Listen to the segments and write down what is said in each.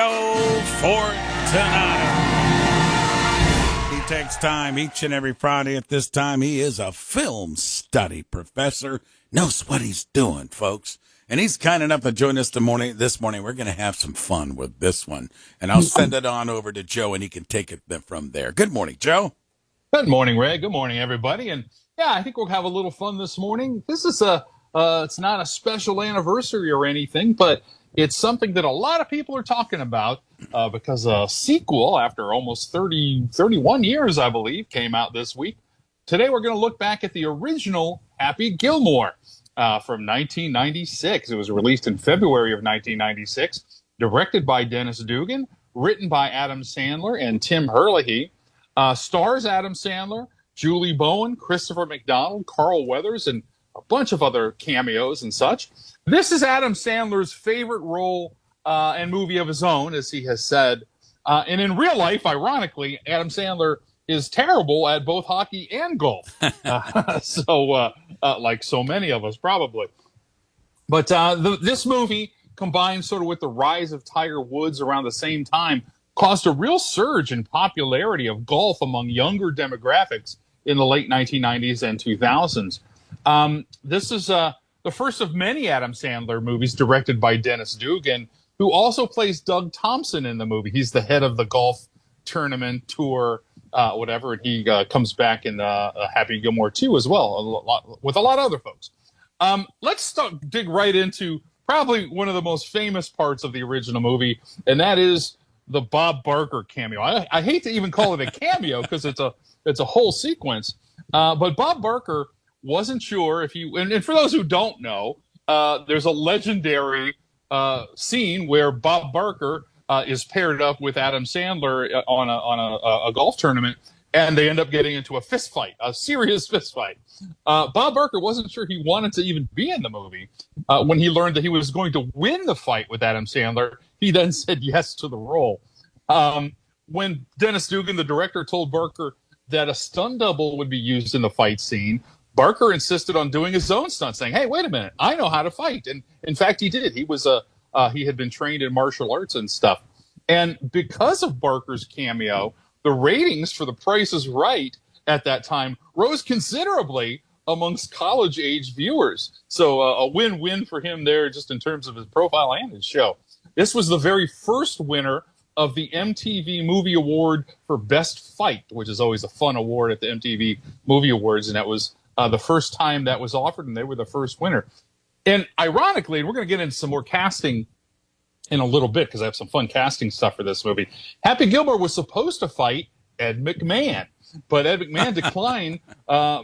Joe Fortunato. He takes time each and every Friday at this time. He is a film study professor, knows what he's doing, folks. And he's kind enough to join us this morning. We're going to have some fun with this one. And I'll send it on over to Joe, and he can take it from there. Good morning, Joe. Good morning, Ray. Good morning, everybody. And yeah, I think we'll have a little fun this morning. This is it's not a special anniversary or anything, but it's something that a lot of people are talking about because a sequel after almost 31 years, I believe, came out this week. Today, we're going to look back at the original Happy Gilmore from 1996. It was released in February of 1996, directed by Dennis Dugan, written by Adam Sandler and Tim Herlihy. Stars Adam Sandler, Julie Bowen, Christopher McDonald, Carl Weathers, and a bunch of other cameos and such. This is Adam Sandler's favorite role and movie of his own, as he has said. And in real life, ironically, Adam Sandler is terrible at both hockey and golf. Like so many of us, probably. But this movie, combined sort of with the rise of Tiger Woods around the same time, caused a real surge in popularity of golf among younger demographics in the late 1990s and 2000s. This is the first of many Adam Sandler movies directed by Dennis Dugan, who also plays Doug Thompson in the movie. He's the head of the golf tournament tour, whatever, and he comes back in Happy Gilmore 2 as well, with a lot of other folks. Let's dig right into probably one of the most famous parts of the original movie, and that is the Bob Barker cameo. I hate to even call it a cameo because it's a whole sequence. But Bob Barker wasn't sure if you, and for those who don't know, there's a legendary scene where Bob Barker is paired up with Adam Sandler on a golf tournament, and they end up getting into a fist fight, a serious fist fight. Bob Barker wasn't sure he wanted to even be in the movie. When he learned that he was going to win the fight with Adam Sandler, he then said yes to the role. When Dennis Dugan, the director, told Barker that a stunt double would be used in the fight scene, Barker insisted on doing his own stunt, saying, "Hey, wait a minute, I know how to fight." And in fact, he did. He had been trained in martial arts and stuff. And because of Barker's cameo, the ratings for The Price is Right at that time rose considerably amongst college-age viewers. So a win-win for him there, just in terms of his profile and his show. This was the very first winner of the MTV Movie Award for Best Fight, which is always a fun award at the MTV Movie Awards, and that was the first time that was offered, and they were the first winner. And ironically, and we're going to get into some more casting in a little bit because I have some fun casting stuff for this movie, Happy Gilmore was supposed to fight Ed McMahon, but Ed McMahon declined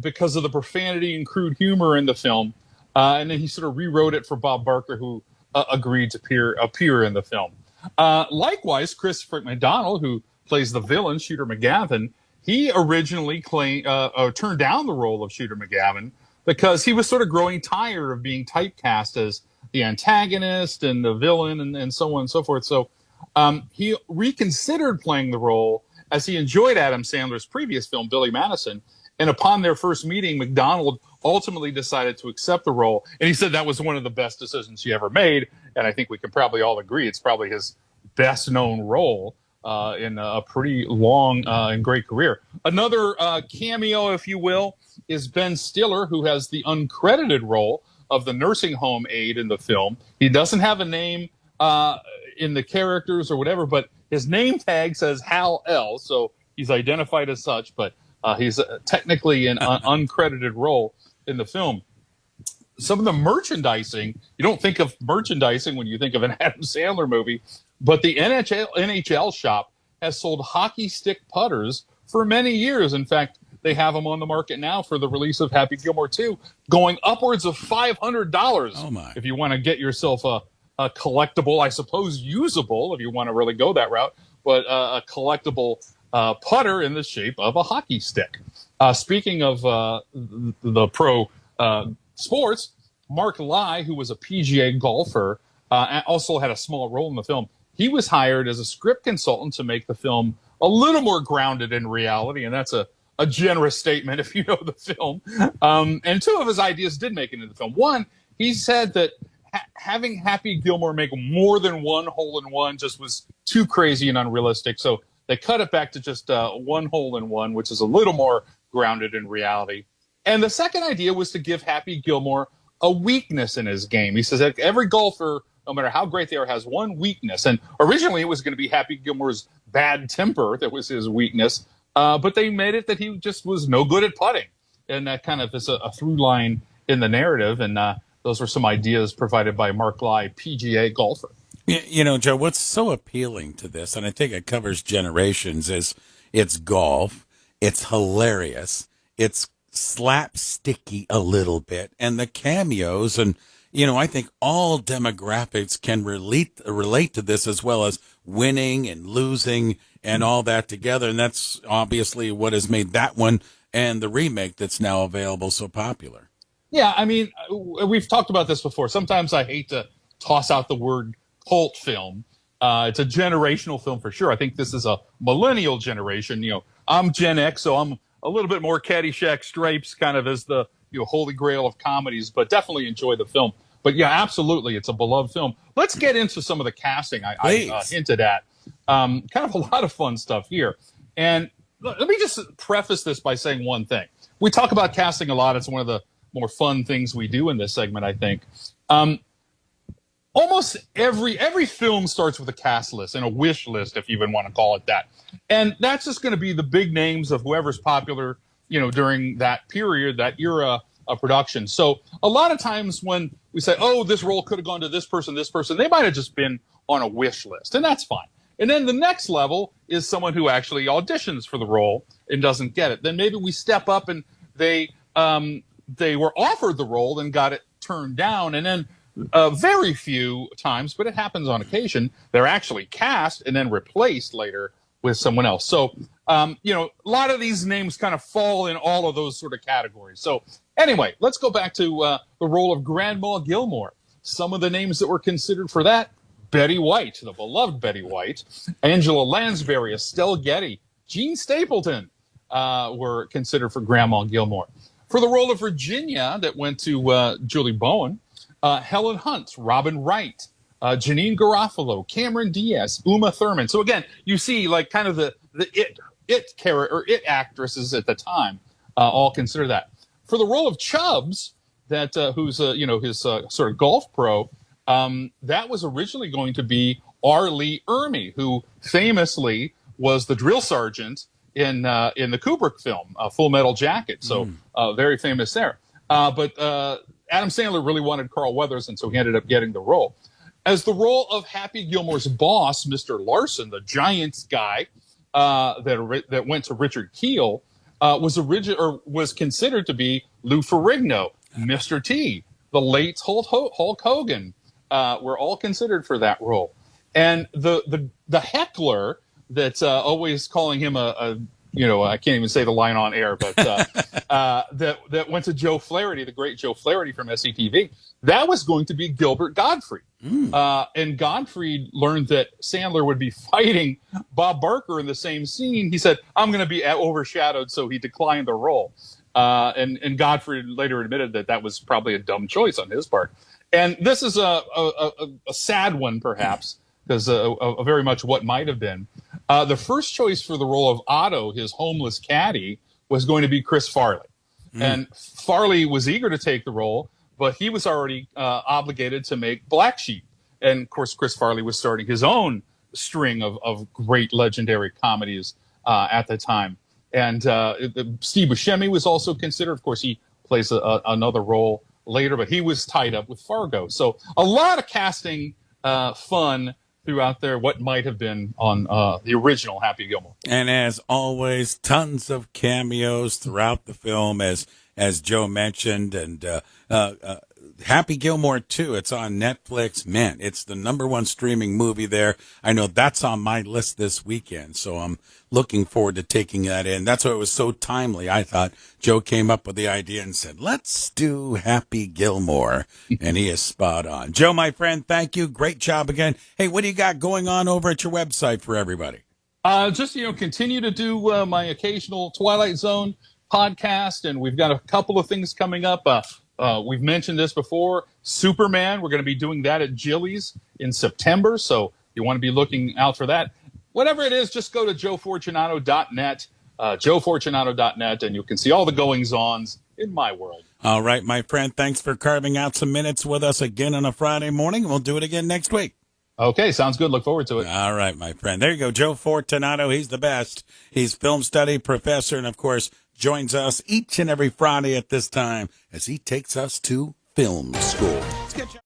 because of the profanity and crude humor in the film, and then he sort of rewrote it for Bob Barker, who agreed to appear in the film. Likewise, Christopher McDonald, who plays the villain, Shooter McGavin, he originally turned down the role of Shooter McGavin because he was sort of growing tired of being typecast as the antagonist and the villain and so on and so forth. So he reconsidered playing the role as he enjoyed Adam Sandler's previous film, Billy Madison. And upon their first meeting, McDonald ultimately decided to accept the role. And he said that was one of the best decisions he ever made. And I think we can probably all agree it's probably his best known role in a pretty long and great career. Another cameo, if you will, is Ben Stiller, who has the uncredited role of the nursing home aide in the film. He doesn't have a name in the characters or whatever, but his name tag says Hal L, so he's identified as such, but he's technically an uncredited role in the film. Some of the merchandising, you don't think of merchandising when you think of an Adam Sandler movie, but the NHL shop has sold hockey stick putters for many years. In fact, they have them on the market now for the release of Happy Gilmore 2, going upwards of $500 Oh my. if you want to get yourself a collectible, I suppose usable if you want to really go that route, but a collectible putter in the shape of a hockey stick. Speaking of the pro sports, Mark Lai, who was a PGA golfer, also had a small role in the film. He was hired as a script consultant to make the film a little more grounded in reality, and that's a generous statement if you know the film. And two of his ideas did make it into the film. One, he said that having Happy Gilmore make more than one hole-in-one just was too crazy and unrealistic. So they cut it back to just one hole in one, which is a little more grounded in reality. And the second idea was to give Happy Gilmore a weakness in his game. He says that every golfer, no matter how great they are, has one weakness. And originally it was going to be Happy Gilmore's bad temper that was his weakness. But they made it that he just was no good at putting. And that kind of is a through line in the narrative. And those were some ideas provided by Mark Lai, PGA golfer. You know, Joe, what's so appealing to this, and I think it covers generations, is it's golf, it's hilarious, it's slapsticky a little bit, and the cameos, and, you know, I think all demographics can relate to this, as well as winning and losing and all that together, and that's obviously what has made that one and the remake that's now available so popular. Yeah, I mean, we've talked about this before. Sometimes I hate to toss out the word cult film. It's a generational film for sure. I think this is a millennial generation. You know, I'm Gen X, so I'm a little bit more Caddyshack, Stripes, kind of as the holy grail of comedies, but definitely enjoy the film. But yeah, absolutely, it's a beloved film. Let's get into some of the casting I hinted at. Kind of a lot of fun stuff here. And let me just preface this by saying one thing. We talk about casting a lot. It's one of the more fun things we do in this segment, I think. Almost every film starts with a cast list and a wish list, if you even want to call it that. And that's just going to be the big names of whoever's popular, during that period, that era of production. So a lot of times when we say, oh, this role could have gone to this person, they might have just been on a wish list, and that's fine. And then the next level is someone who actually auditions for the role and doesn't get it. Then maybe we step up and they were offered the role and got it turned down. And then very few times, but it happens on occasion, they're actually cast and then replaced later with someone else. So, a lot of these names kind of fall in all of those sort of categories. So anyway, let's go back to the role of Grandma Gilmore. Some of the names that were considered for that: Betty White, the beloved Betty White, Angela Lansbury, Estelle Getty, Jean Stapleton were considered for Grandma Gilmore. For the role of Virginia, that went to Julie Bowen, Helen Hunt, Robin Wright, Janine Garofalo, Cameron Diaz, Uma Thurman. So again, you see like kind of the it character or it actresses at the time all consider that. For the role of Chubbs, that who's his sort of golf pro, that was originally going to be R. Lee Ermey, who famously was the drill sergeant in the Kubrick film Full Metal Jacket. So very famous there. But Adam Sandler really wanted Carl Weathers, and so he ended up getting the role. As the role of Happy Gilmore's boss, Mr. Larson, the Giants guy that went to Richard Kiel, was considered to be Lou Ferrigno, Mr. T, the late Hulk Hogan, were all considered for that role. And the heckler that's always calling him I can't even say the line on air, but that went to Joe Flaherty, the great Joe Flaherty from SCTV. That was going to be Gilbert Gottfried. And Gottfried learned that Sandler would be fighting Bob Barker in the same scene. He said, I'm going to be overshadowed, so he declined the role. And Gottfried later admitted that was probably a dumb choice on his part. And this is a sad one, perhaps, because a very much what might have been. The first choice for the role of Otto, his homeless caddy, was going to be Chris Farley. And Farley was eager to take the role, but he was already obligated to make Black Sheep. And, of course, Chris Farley was starting his own string of great legendary comedies at the time. And Steve Buscemi was also considered. Of course, he plays another role later, but he was tied up with Fargo. So a lot of casting fun throughout there, what might have been on the original Happy Gilmore. And as always, tons of cameos throughout the film, as Joe mentioned, and Happy Gilmore 2, it's on Netflix. Man, it's the #1 streaming movie there. I know that's on my list this weekend, so I'm looking forward to taking that in. That's why it was so timely. I thought Joe came up with the idea and said, let's do Happy Gilmore, and he is spot on. Joe, my friend, thank you. Great job again. Hey, what do you got going on over at your website for everybody? Just, continue to do my occasional Twilight Zone podcast, and we've got a couple of things coming up. We've mentioned this before. Superman, we're going to be doing that at Jilly's in September, so You want to be looking out for that. Whatever it is, just go to joefortunato.net, joefortunato.net, and you can see all the goings-ons in my world. All right, my friend, thanks for carving out some minutes with us again on a Friday morning. We'll do it again next week. Okay, sounds good. Look forward to it. All right, my friend. There you go, Joe Fortunato. He's the best. He's film study professor and, of course, joins us each and every Friday at this time as he takes us to film school. Let's get you.